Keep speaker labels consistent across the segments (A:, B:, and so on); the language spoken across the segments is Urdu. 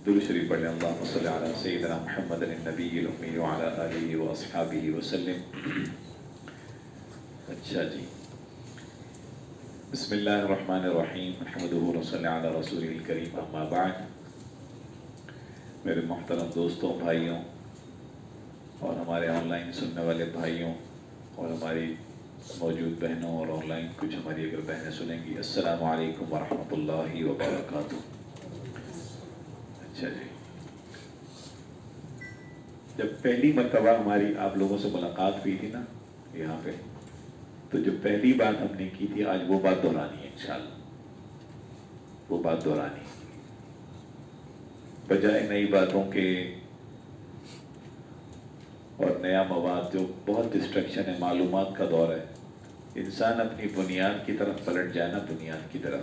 A: درود شریف پڑھ لیں. اللہم صلی علی سیدنا محمد النبی الامی وعلی آلہ واصحابہ وسلم. اچھا جی، بسم اللہ الرحمن الرحیم. نحمدہ ونصلی علی رسولہ الکریم. اما بعد. میرے محترم دوستوں، بھائیوں اور ہمارے آن لائن سننے والے بھائیوں اور ہماری موجود بہنوں اور آن لائن کچھ ہماری اگر بہنیں سنیں گی، السلام علیکم ورحمۃ اللہ وبرکاتہ. اچھا جی، جب پہلی مرتبہ ہماری آپ لوگوں سے ملاقات ہوئی تھی نا یہاں پہ، تو جو پہلی بات ہم نے کی تھی آج وہ بات دہرانی ہے انشاءاللہ. وہ بات دہرانی بجائے نئی باتوں کے اور نیا مواد جو بہت ڈسٹریکشن ہے، معلومات کا دور ہے. انسان اپنی بنیاد کی طرف پلٹ جائے نا، بنیاد کی طرف،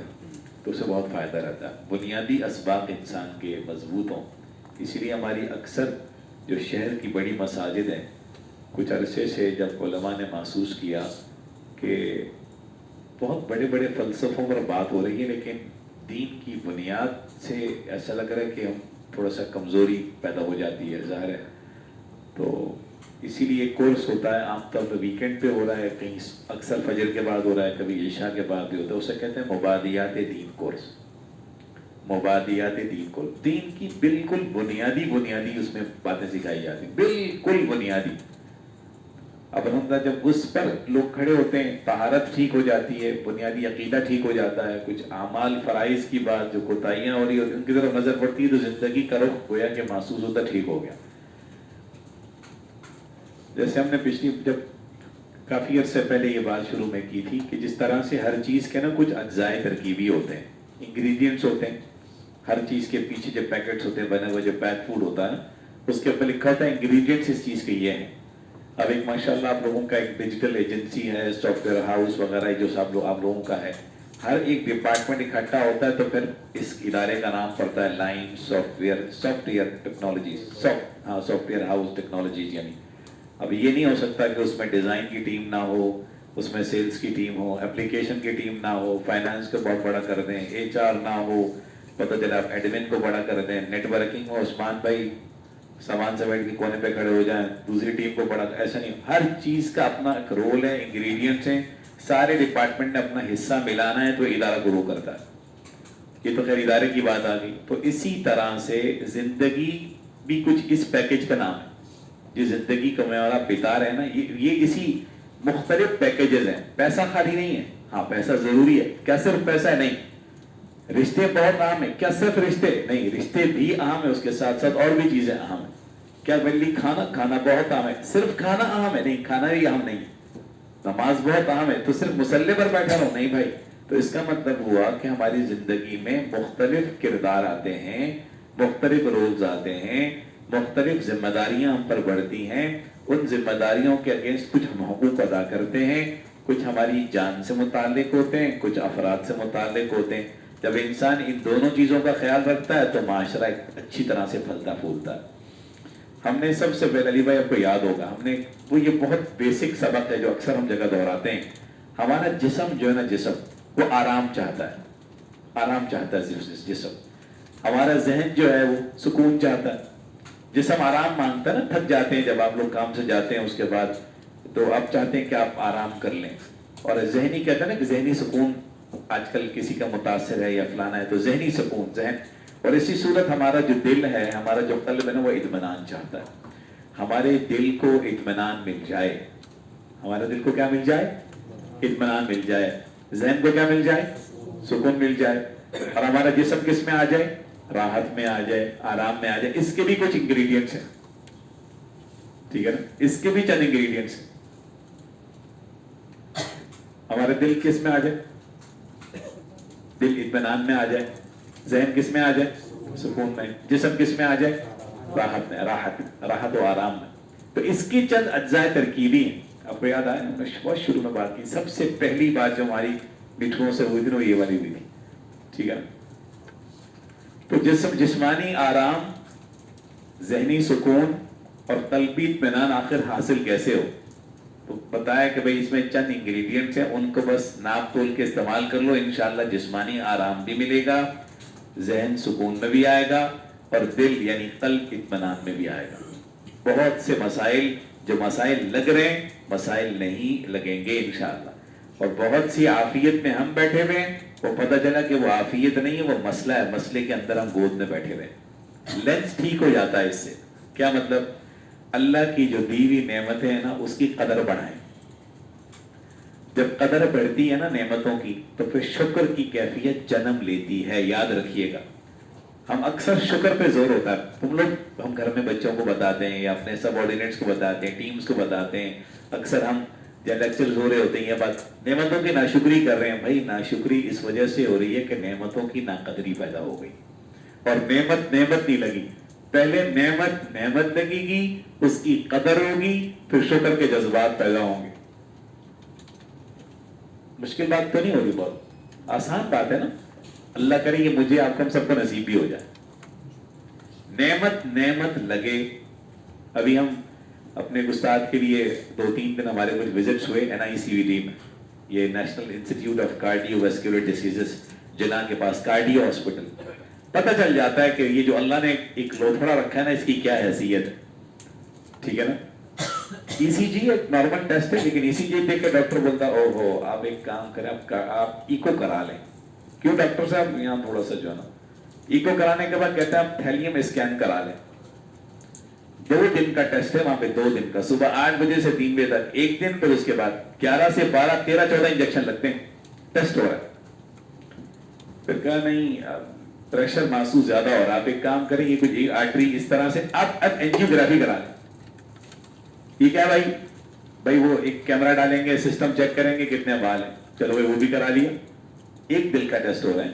A: تو اسے بہت فائدہ رہتا ہے. بنیادی اسباق انسان کے مضبوط ہوں. اسی لیے ہماری اکثر جو شہر کی بڑی مساجد ہیں، کچھ عرصے سے جب علماء نے محسوس کیا کہ بہت بڑے بڑے فلسفوں پر بات ہو رہی ہے لیکن دین کی بنیاد سے ایسا لگ رہا ہے کہ ہم تھوڑا سا کمزوری پیدا ہو جاتی ہے، ظاہر ہے. تو اسی لیے ایک کورس ہوتا ہے، عام طور پہ ویکینڈ پہ ہو رہا ہے، کہیں اکثر فجر کے بعد ہو رہا ہے، کبھی عشاء کے بعد بھی ہوتا ہے. اسے کہتے ہیں مبادیات دین کورس. مبادیات دین کورس، دین کی بالکل بنیادی اس میں باتیں سکھائی جاتی ہیں، بالکل بنیادی. اب الحمدللہ جب اس پر لوگ کھڑے ہوتے ہیں، طہارت ٹھیک ہو جاتی ہے، بنیادی عقیدہ ٹھیک ہو جاتا ہے، کچھ اعمال فرائض کی بات جو کوتاہیاں ہو رہی ہوتی ہیں ان کی طرف نظر پڑتی ہے، تو زندگی کا رخ گویا کہ محسوس ہوتا ٹھیک ہو گیا. جیسے ہم نے پچھلی جب کافی عرصے پہلے یہ بات شروع میں کی تھی کہ جس طرح سے ہر چیز کے نا کچھ اجزائے ترکیبی ہوتے ہیں، انگریڈینٹس ہوتے ہیں. ہر چیز کے پیچھے جو پیکٹس ہوتے ہیں بنے ہوئے، جو پیک فوڈ ہوتا ہے نا، اس کے اوپر لکھا ہوتا ہے انگریڈینٹس اس چیز کے یہ ہیں. اب ایک ماشاءاللہ آپ لوگوں کا ایک ڈیجیٹل ایجنسی ہے، سافٹ ویئر ہاؤس وغیرہ جو سب لوگ آپ لوگوں کا ہے، ہر ایک ڈپارٹمنٹ اکٹھا ہوتا ہے تو پھر اس ادارے کا نام پڑتا ہے line soft where technologies, soft where house technologies. یعنی اب یہ نہیں ہو سکتا کہ اس میں ڈیزائن کی ٹیم نہ ہو، اس میں سیلز کی ٹیم ہو، اپلیکیشن کی ٹیم نہ ہو، فائنانس کو بہت بڑا کر دیں، ایچ آر نہ ہو، پتہ چلا آپ ایڈمن کو بڑا کر دیں، نیٹ ورکنگ ہو، عثمان بھائی سامان سمیٹ کے کونے پہ کھڑے ہو جائیں، دوسری ٹیم کو بڑا. ایسا نہیں، ہر چیز کا اپنا ایک رول ہے، انگریڈینٹس ہیں. سارے ڈپارٹمنٹ نے اپنا حصہ ملانا ہے تو ادارہ گرو کرتا ہے. یہ تو خیر ادارے کی بات آ گئی. تو اسی طرح سے زندگی بھی کچھ اس پیکج کا نام ہے. یہ زندگی کا ہمارا بتا رہے ہیں نا، یہ اسی مختلف پیکیجز ہیں. پیسہ خالی نہیں ہے، ہاں پیسہ ضروری ہے. کیا صرف پیسہ ہے؟ نہیں. رشتے بہت اہم ہیں. کیا صرف رشتے؟ نہیں، رشتے بھی اہم ہیں، اس کے ساتھ ساتھ اور بھی چیزیں اہم ہیں. کیا بلی کھانا بہت اہم ہے؟ صرف کھانا اہم ہے؟ نہیں، کھانا بھی اہم نہیں. نماز بہت اہم ہے تو صرف مصلی پر بیٹھا رہو؟ نہیں بھائی. تو اس کا مطلب ہوا کہ ہماری زندگی میں مختلف کردار آتے ہیں، مختلف رولز آتے ہیں، مختلف ذمہ داریاں ہم پر بڑھتی ہیں. ان ذمہ داریوں کے اگینسٹ کچھ ہم حقوق ادا کرتے ہیں، کچھ ہماری جان سے متعلق ہوتے ہیں، کچھ افراد سے متعلق ہوتے ہیں. جب انسان ان دونوں چیزوں کا خیال رکھتا ہے تو معاشرہ ایک اچھی طرح سے پھلتا پھولتا ہے. ہم نے سب سے پہلے، علی بھائی آپ کو یاد ہوگا، ہم نے وہ یہ بہت بیسک سبق ہے جو اکثر ہم جگہ دہراتے ہیں. ہمارا جسم جو ہے نا، جسم وہ آرام چاہتا ہے، آرام چاہتا ہے جسم. ہمارا ذہن جو ہے وہ سکون چاہتا ہے. جسم آرام مانگتا ہے نا، تھک جاتے ہیں جب آپ لوگ کام سے جاتے ہیں اس کے بعد، تو آپ چاہتے ہیں کہ آپ آرام کر لیں. اور ذہنی کہتے ہیں نا کہ ذہنی سکون آج کل کسی کا متاثر ہے یا فلانا ہے، تو ذہنی سکون ذہن. اور اسی صورت ہمارا جو دل ہے، ہمارا جو قلب ہے نا، وہ اطمینان چاہتا ہے. ہمارے دل کو اطمینان مل جائے، ہمارے دل کو کیا مل جائے؟ اطمینان مل جائے. ذہن کو کیا مل جائے؟ سکون مل جائے. اور ہمارا جسم کس میں آ جائے؟ راحت میں آ جائے، آرام میں آ جائے. اس کے بھی کچھ انگریڈینٹس ہیں، ٹھیک ہے نا، اس کے بھی چند انگریڈینٹس ہیں. ہمارا دل کس میں آ جائے؟ دل اطمینان میں آ جائے. ذہن کس میں آ جائے؟ سکون میں. جسم کس میں آ جائے؟ راحت میں، راحت و آرام میں. تو اس کی چند اجزاء ترکیبی ہیں. آپ کو یاد آیا نا، بہت شروع میں بات کی، سب سے پہلی بات جو ہماری مٹھوؤں سے ہوئی تھی وہ یہ والی بھی تھی، ٹھیک ہے. تو جسمانی آرام، ذہنی سکون اور قلبی اطمینان آخر حاصل کیسے ہو؟ تو بتایا کہ بھئی اس میں چند انگریڈینٹس ہیں، ان کو بس ناپ تول کے استعمال کر لو، انشاءاللہ جسمانی آرام بھی ملے گا، ذہن سکون میں بھی آئے گا، اور دل یعنی قلب اطمینان میں بھی آئے گا. بہت سے مسائل جو مسائل لگ رہے ہیں مسائل نہیں لگیں گے انشاءاللہ. اور بہت سی عافیت میں ہم بیٹھے ہوئے ہیں وہ پتہ چلا کہ وہ عافیت نہیں ہے، وہ مسئلہ ہے، مسئلے کے اندر ہم گود میں بیٹھے ہوئے ہیں. لینس ٹھیک ہو جاتا ہے اس سے. کیا مطلب؟ اللہ کی جو دی ہوئی نعمتیں ہیں نا اس کی قدر بڑھائیں. جب قدر بڑھتی ہے نا نعمتوں کی تو پھر شکر کی کیفیت جنم لیتی ہے. یاد رکھیے گا، ہم اکثر شکر پہ زور ہوتا ہے. تم لوگ، ہم گھر میں بچوں کو بتاتے ہیں یا اپنے سب آرڈینیٹس کو بتاتے ہیں، ٹیمز کو بتاتے ہیں، اکثر ہم جب لیکچرز ہو رہے ہوتے ہیں یہ بات، نعمتوں کی ناشکری کر رہے ہیں. بھائی ناشکری اس وجہ سے ہو رہی ہے کہ نعمتوں کی ناقدری پیدا ہو گئی اور نعمت نہیں لگی. پہلے نعمت لگے گی، اس کی قدر ہوگی، پھر شکر کے جذبات پیدا ہوں گے. مشکل بات تو نہیں ہوگی، بہت آسان بات ہے نا. اللہ کرے یہ مجھے آپ کو ہم سب کو نصیب بھی ہو جائے. نعمت لگے. ابھی ہم اپنے استاد کے لیے 2-3 دن ہمارے کچھ وزٹس ہوئے NICVD میں، یہ national institute of cardio vascular diseases Jinnah کے پاس کارڈیو ہاسپٹل. پتہ چل جاتا ہے کہ یہ جو اللہ نے ایک لوتھڑا رکھا ہے نا اس کی کیا حیثیت ہے. ٹھیک ہے نا. ECG ایک نارمل ٹیسٹ ہے، لیکن ECG دیکھ کے ڈاکٹر بولتا او ہو آپ ایک کام کریں، آپ ایکو کرا لیں. کیوں ڈاکٹر صاحب؟ یہاں تھوڑا سا جو ہے نا ایکو کرانے کے بعد کہتا ہے آپ تھیلیم اسکین کرا لیں. 2 دن کا ٹیسٹ ہے وہاں پہ، 2 دن کا، صبح 8 بجے سے 3 بجے تک 1 دن، پھر اس کے بعد 11 سے 12 13 14 انجیکشن لگتے ہیں. ٹیسٹ ہو رہا ہے. پھر کہا نہیں پریشر محسوس زیادہ ہو رہا ہے، آپ ایک کام کریں یہ کچھ آرٹری اس طرح سے آپ اینجیوگرافی کرا لیں. یہ کیا بھائی وہ ایک کیمرہ ڈالیں گے، سسٹم چیک کریں گے کتنے بال ہیں. چلو بھائی وہ بھی کرا لیا. 1 دل کا ٹیسٹ ہو رہا ہے،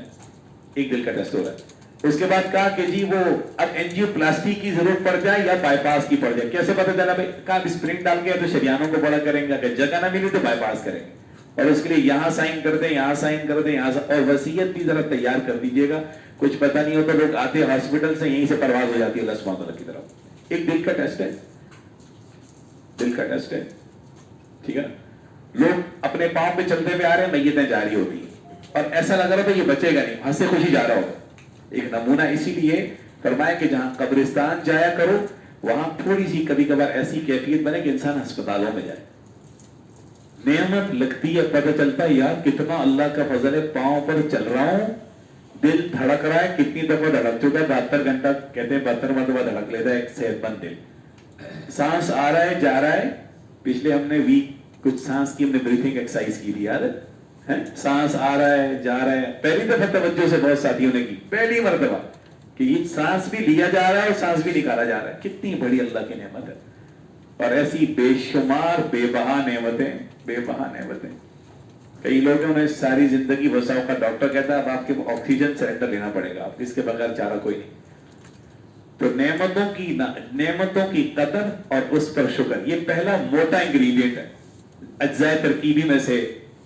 A: 1 دل کا ٹیسٹ ہو رہا ہے. اس کے بعد کہا کہ جی وہ اب اینجیو پلاسٹی کی ضرورت پڑ جائے یا بائی پاس کی پڑ جائے. کیسے پتہ چلا بھائی؟ کہا اسپرنگ ڈال کے تو شریانوں کو بڑا کریں گے، اگر جگہ نہ ملی تو بائی پاس کریں گے. اور اس کے لیے یہاں سائن کر دیں، یہاں سائن کر دیں، یہاں اور وصیت بھی ذرا تیار کر دیجیے گا. کچھ پتہ نہیں ہوتا، لوگ آتے ہاسپٹل سے یہیں سے پرواز ہو جاتی ہے اللہ سبحانہ وتعالی کی طرف. 1 دل کا ٹیسٹ ہے، دل کا ٹیسٹ ہے. ٹھیک ہے. لوگ اپنے پاؤں پہ چلتے ہوئے آ رہے ہیں، میتیں جاری ہوتی ہیں اور ایسا لگ رہا تھا یہ بچے گا نہیں، ہنسے خوشی جا رہا ہوگا. ایک نمونہ اسی لیے فرمایا کہ جہاں قبرستان جایا کرو وہاں تھوڑی سی کبھی کبھار ایسی کیفیت بنے کہ انسان ہسپتالوں میں جائے. نعمت لگتی ہے، پتہ چلتا ہے یار کتنا اللہ کا فضل ہے، پاؤں پر چل رہا ہوں، دل دھڑک رہا ہے. کتنی دفعہ دھڑک چکا ہے؟ 72 گھنٹہ کہتے ہیں 72 مرتبہ دھڑک لیتا ہے ایک صحت مند دل. سانس آ رہا ہے جا رہا ہے. پچھلے ہم نے ویک کچھ سانس کی ہم نے بریتھنگ ایکسرسائز کی تھی، یاد ہے؟ سانس آ رہا ہے جا رہا ہے. پہلی دفعہ توجہ سے بہت ساتھیوں نے کی، پہلی مرتبہ کہ یہ سانس بھی لیا جا رہا ہے اور سانس بھی نکالا جا رہا ہے. کتنی بڑی اللہ کی نعمت ہے. اور ایسی بے شمار بے بہا نعمتیں، بے بہا نعمتیں. کئی لوگ ہیں انہیں ساری زندگی بساؤ کا ڈاکٹر کہتا ہے اب آپ کے آکسیجن سلنڈر لینا پڑے گا، آپ اس کے بغیر چارہ کوئی نہیں. تو نعمتوں کی قدر اور اس پر شکر، یہ پہلا موٹا انگریڈینٹ ہے. اجزاء ترکیبی میں سے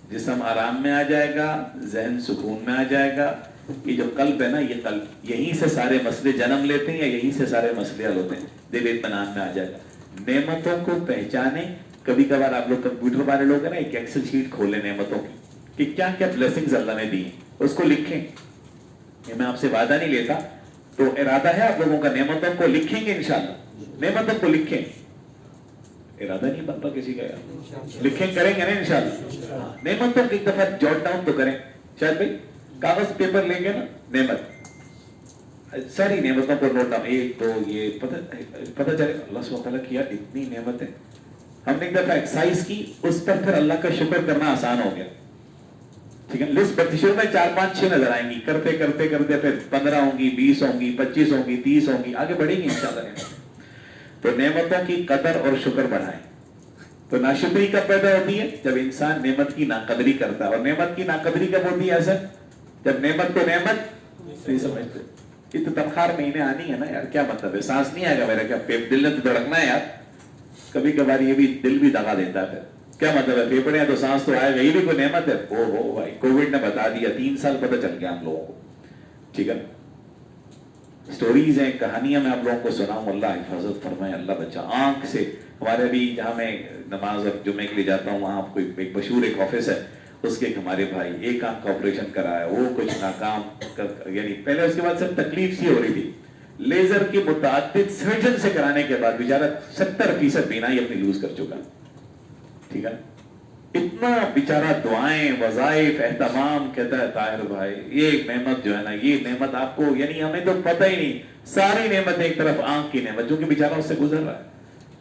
A: جسم آرام میں آ جائے گا، ذہن سکون میں آ جائے گا. یہ جو قلب ہے نا، یہ قلب یہیں سے سارے مسئلے جنم لیتے ہیں یا یہیں سے سارے مسئلے حل ہوتے ہیں. دل اطمینان میں آ جائے گا. نعمتوں کو پہچانے. کبھی کبھار آپ لوگ کمپیوٹر والے لوگ ہیں نا، ایک ایکسل شیٹ کھولیں نعمتوں کی کہ کیا کیا بلیسنگز اللہ نے دی، اس کو لکھیں. یہ میں آپ سے وعدہ نہیں لیتا، تو ارادہ ہے آپ لوگوں کا نعمتوں کو لکھیں گے انشاءاللہ. نعمتوں کو لکھیں. ارادہ نہیں بنتا کسی کا یار، لکھیں کریں گے نا انشاءاللہ. نعمتوں کو ایک دفعہ جوٹ ڈاؤن تو کریں. شاید بھائی کاغذ پیپر لیں گے نا، نعمت ساری نعمتوں کو نوٹ ڈاؤن، 1 2 یہ پتہ چلے اللہ سبحانہ وتعالیٰ کی یار اتنی نعمتیں. ہم نے ایک دفعہ ایکسرسائز کی، اس پر پھر اللہ کا شکر کرنا آسان ہو گیا. ٹھیک ہے. لسٹ شروع میں 4 5 6 نظر آئیں گی، کرتے کرتے کرتے پھر 15 ہوں گی، 20 ہوں گی، 25 ہوں گی، 30 ہوں گی، آگے بڑھیں گی انشاءاللہ. تو نعمتوں کی قدر اور شکر بڑھائیں. تو ناشکری کب پیدا ہوتی ہے؟ جب انسان نعمت کی ناقدری کرتا ہے. اور نعمت کی ناقدری کب ہوتی ہے؟ ایسا جب نعمت کو نعمت نہیں سمجھتے. یہ تو تنخواہ مہینے آنی ہے نا یار، کیا مطلب ہے؟ سانس نہیں آئے گا میرا، کیا دل نے تو دھڑکنا ہے یار. کبھی کبھار یہ بھی دل بھی دگا دیتا ہے. کیا مطلب ہے؟ پھیپڑے ہیں تو سانس تو آئے گا، یہ بھی کوئی نعمت ہے؟ او ہو بھائی، کووڈ نے بتا دیا، 3 سال پتہ چل گیا ہم لوگوں کو. ٹھیک ہے. سٹوریز ہیں، کہانیاں میں آپ لوگوں کو سناؤں. اللہ حفاظت فرمائے، اللہ بچا. آنکھ سے ہمارے ابھی جہاں میں نماز اور جمعے کے لیے جاتا ہوں وہاں کوئی ایک مشہور ایک آفس ہے، اس کے ایک ہمارے بھائی ایک آنکھ کا آپریشن کرایا، وہ کچھ ناکام، یعنی پہلے اس کے بعد صرف تکلیف سی ہو رہی تھی. لیزر کی متعدد سرجن سے کرانے کے بعد بیچارہ 70% بینائی اپنی لوز کر چکا. ٹھیک ہے, اتنا بیچارہ دعائیں وظائف اہتمام. کہتا ہے طاہر بھائی یہ نعمت جو ہے نا, یہ نعمت آپ کو, یعنی ہمیں تو پتہ ہی نہیں, ساری نعمت ایک طرف آنکھ کی نعمت جو کہ بیچارہ اس سے گزر رہا ہے,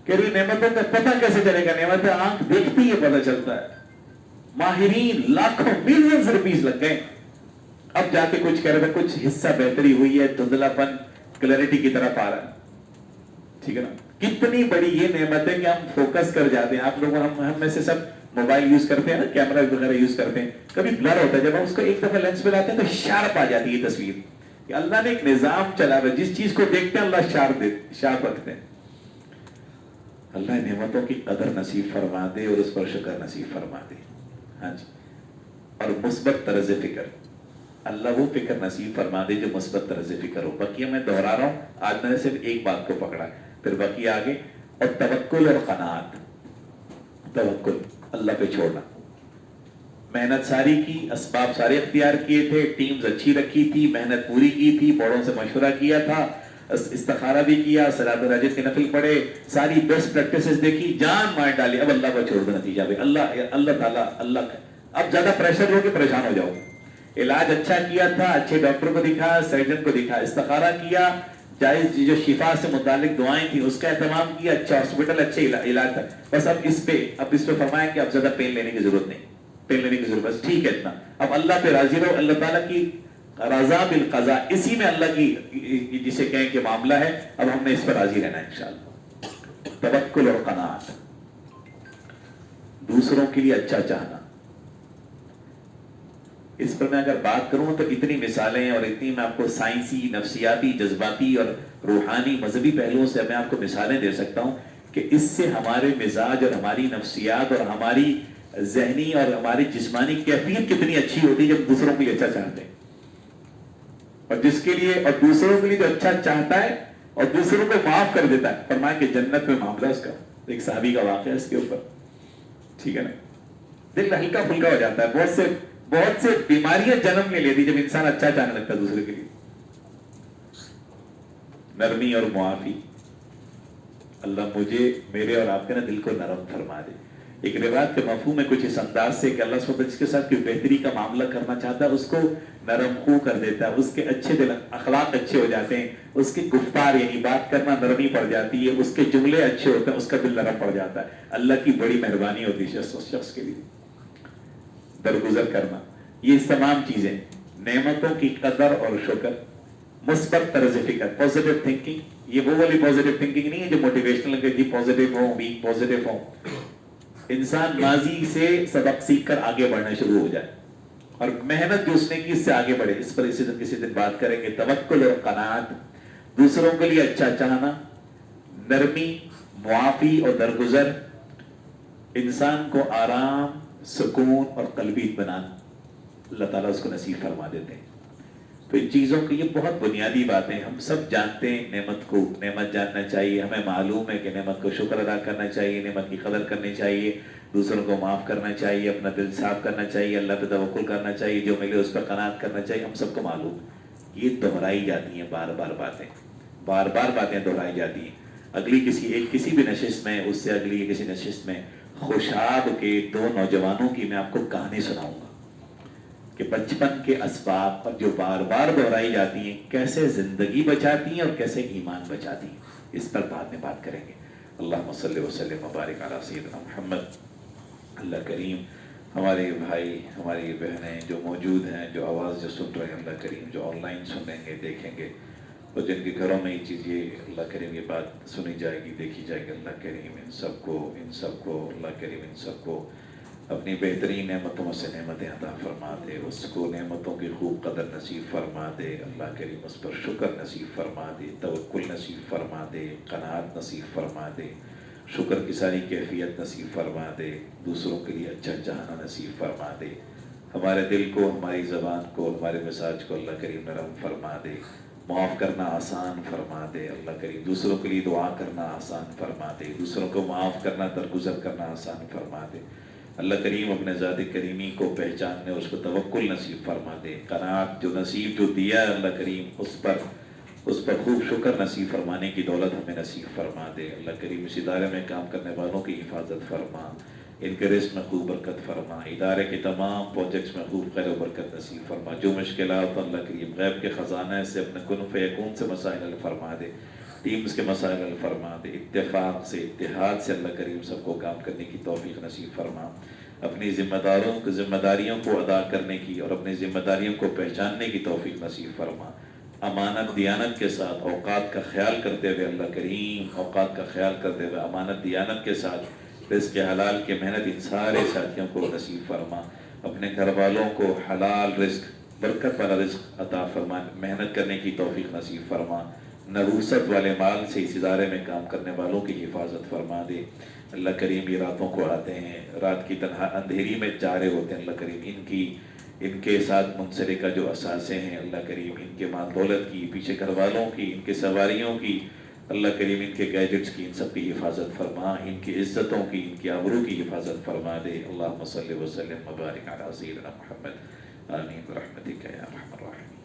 A: کہ یہ نعمتوں کا پتہ کیسے چلے گا, نعمت آنکھ دیکھتی ہے پتہ چلتا ہے. ماہرین لاکھوں ملینز روپیز لگ گئے, اب جا کے کچھ کہہ رہے تھے کچھ حصہ بہتری ہوئی ہے, دھندلا پن کلیئرٹی کی طرف آ رہا ہے. ٹھیک ہے نا, کتنی بڑی یہ نعمت ہے کہ ہم فوکس کر جاتے ہیں. آپ لوگ ہم میں سے سب موبائل یوز کرتے ہیں نا, کیمرہ وغیرہ یوز کرتے ہیں, کبھی بلر ہوتا ہے, جب ہم اس کو ایک دفعہ لینس پہ لاتے ہیں تو شارپ آ جاتی ہے تصویر. کہ اللہ نے ایک نظام چلا ہوا ہے, جس چیز کو دیکھتے ہیں اللہ شارپ رکھتے ہیں. اللہ نعمتوں کی قدر نصیب فرما دے اور اس پر شکر نصیب فرما دے. ہاں جی, اور مثبت طرز فکر, اللہ وہ فکر نصیب فرما دے جو مثبت طرز فکر ہو. بقیہ میں دہرا رہا ہوں, آج میں نے صرف ایک بات کو پکڑا, پھر باقی آگے. اور توکل اور قناعت. توکل, اللہ پہ چھوڑنا. محنت ساری کی, اسباب سارے اختیار کیے تھے, ٹیمز اچھی رکھی تھی, محنت پوری کی تھی, بڑوں سے مشورہ کیا تھا, استخارہ بھی کیا, صلاۃ الحاجت کے نفل پڑھے, ساری بیسٹ پریکٹسز دیکھی, جان مار ڈالی. اب اللہ پر چھوڑ دو, نتیجہ بھی اللہ تعالیٰ اللہ. اب زیادہ پریشر ہو کے پریشان ہو جاؤ. علاج اچھا کیا تھا, اچھے ڈاکٹر کو دکھا, سرجن کو دکھا, استخارہ کیا, جائز جو شفا سے متعلق دعائیں تھیں اس کا اہتمام کیا, اچھا ہاسپٹل, اچھے علاج تھا. بس اب اس پہ فرمائیں کہ اب زیادہ پین لینے کی ضرورت نہیں, پین لینے کی ضرورت, بس ٹھیک ہے اتنا. اب اللہ پہ راضی رہو, اللہ تعالیٰ کی رضا بالقضاء, اسی میں اللہ کی جسے کہیں کہ معاملہ ہے, اب ہم نے اس پر راضی رہنا ہے انشاءاللہ. توکل اور قناعت. دوسروں کے لیے اچھا چاہنا, اس پر میں اگر بات کروں تو اتنی مثالیں اور اتنی میں آپ کو سائنسی, نفسیاتی, جذباتی اور روحانی مذہبی پہلوؤں سے میں آپ کو مثالیں دے سکتا ہوں کہ اس سے ہمارے مزاج اور ہماری نفسیات اور ہماری ذہنی اور ہماری جسمانی کیفیت کتنی اچھی ہوتی ہے جب دوسروں کے لیے اچھا چاہتے ہیں. اور جس کے لیے, اور دوسروں کے لیے جو اچھا چاہتا ہے اور دوسروں کو معاف کر دیتا ہے, فرمایا کہ جنت میں معاملہ اس کا. ایک صحابی کا واقعہ اس کے اوپر, ٹھیک ہے نا, دل ہلکا پھلکا ہو جاتا ہے. بہت سے بیماریاں جنم لے لیتی جب انسان اچھا چاہنے لگتا ہے دوسرے کے لیے. نرمی اور معافی. اللہ مجھے, میرے اور آپ کے نا دل کو نرم فرما دے. ایک روایت کے مفہوم میں کچھ اس انداز سے کہ اللہ سبحانہ جس کے ساتھ کوئی بہتری کا معاملہ کرنا چاہتا ہے اس کو نرم خو کر دیتا ہے, اس کے اچھے دل اخلاق اچھے ہو جاتے ہیں, اس کی گفتار یعنی بات کرنا نرمی پڑ جاتی ہے, اس کے جملے اچھے ہوتے ہیں, اس کا دل نرم پڑ جاتا ہے. اللہ کی بڑی مہربانی ہوتی ہے اس شخص کے لیے. درگزر کرنا, یہ تمام چیزیں نعمتوں کی قدر اور شکر. مثبت طرز فکر, پازیٹیو تھنکنگ. یہ وہ والی پازیٹیو تھنکنگ نہیں ہے جو موٹیویشنل ہے, جی پازیٹیو ہوں, بی پازیٹیو ہوں. انسان ماضی سے سبق سیکھ کر آگے بڑھنا شروع ہو جائے اور محنت جو اس نے کی اس سے آگے بڑھے. اس پر کسی دن بات کریں گے. توکل اور قناعت, دوسروں کے لیے اچھا چاہنا, نرمی, معافی اور درگزر, انسان کو آرام, سکون اور قلبی اطمینان اللہ تعالیٰ اس کو نصیب فرما دیتے ہیں. تو ان چیزوں کی یہ بہت بنیادی باتیں, ہم سب جانتے ہیں نعمت کو, نعمت جاننا چاہیے, ہمیں معلوم ہے کہ نعمت کو شکر ادا کرنا چاہیے, نعمت کی قدر کرنی چاہیے, دوسروں کو معاف کرنا چاہیے, اپنا دل صاف کرنا چاہیے, اللہ پہ توکل کرنا چاہیے, جو ملے اس پر قناعت کرنا چاہیے. ہم سب کو معلوم, یہ دہرائی جاتی ہیں بار بار باتیں دہرائی جاتی ہیں. اگلی کسی بھی نشست میں, اس سے اگلی کسی نشست میں خوشاب کے 2 نوجوانوں کی میں آپ کو کہانی سناؤں گا کہ بچپن کے اسباب اور جو بار بار دہرائی جاتی ہیں کیسے زندگی بچاتی ہیں اور کیسے ایمان بچاتی ہیں. اس پر بعد میں بات کریں گے. اللہم صلی وسلم مبارک علی سیدنا محمد. اللہ کریم ہمارے بھائی, ہماری بہنیں جو موجود ہیں, جو آواز جو سن رہے ہیں, اللہ کریم جو آن لائن سنیں گے, دیکھیں گے, اور جن کے گھروں میں یہ چیز, یہ اللہ کریم یہ بات سنی جائے گی, دیکھی جائے گی, اللہ کریم ان سب کو اللہ کریم ان سب کو اپنی بہترین نعمتوں سے نعمتیں عطا فرما دے, اس کو نعمتوں کی خوب قدر نصیب فرما دے. اللہ کریم اس پر شکر نصیب فرما دے, توکل نصیب فرما دے, قناعت نصیب فرما دے, شکر کی ساری کیفیت نصیب فرما دے, دوسروں کے لیے اچھا چاہنا نصیب فرما دے. ہمارے دل کو, ہماری زبان کو, ہمارے مزاج کو اللہ کریم نرم فرما دے, معاف کرنا آسان فرما دے. اللہ کریم دوسروں کے لیے دعا کرنا آسان فرما دے, دوسروں کو معاف کرنا, درگزر کرنا آسان فرما دے. اللہ کریم اپنے ذات کریمی کو پہچاننے, اس کو توکل نصیب فرما دے. قناعت جو نصیب جو دیا ہے اللہ کریم اس پر اس پر خوب شکر نصیب فرمانے کی دولت ہمیں نصیب فرما دے۔ اللہ کریم اس ادارے میں کام کرنے والوں کی حفاظت فرما، ان کے رزق میں خوب برکت فرما، ادارے کے تمام پروجیکٹس میں خوب خیر و برکت نصیب فرما۔ جو مشکلات اللہ کریم غیب کے خزانہ سے اپنے کن فیکون سے مسائل حل فرما دے، ٹیمز کے مسائل حل فرما دے، اتفاق سے اتحاد سے اللہ کریم سب کو کام کرنے کی توفیق نصیب فرما، اپنی ذمہ داریوں کو ادا کرنے کی اور اپنی ذمہ داریوں کو پہچاننے کی توفیق نصیب فرما، امانت دیانت کے ساتھ اوقات کا خیال کرتے ہوئے اللہ کریم اوقات کا خیال کرتے ہوئے امانت دیانت کے ساتھ رزق حلال کی محنت ان سارے ساتھیوں کو نصیب فرما، اپنے گھر والوں کو حلال رزق برکت والا رزق عطا فرما، محنت کرنے کی توفیق نصیب فرما، نحوست والے مال سے اس ادارے میں کام کرنے والوں کی حفاظت فرما دے۔ اللہ کریم یہ راتوں کو آتے ہیں، رات کی تنہا اندھیری میں جا رہے ہوتے ہیں، اللہ کریم ان کے ساتھ منسلکہ جو اثاثے ہیں اللہ کریم ان کے مال دولت کی، پیچھے گھر والوں کی، ان کے سواریوں کی، اللہ کریم ان کے گیجٹس کی، ان سب کی حفاظت فرما، ان کی عزتوں کی، ان کی آبرو کی حفاظت فرما دے۔ اللہم صلی وسلم وبارک علی سیدنا محمد، آمین برحمتک یا ارحم الراحمین۔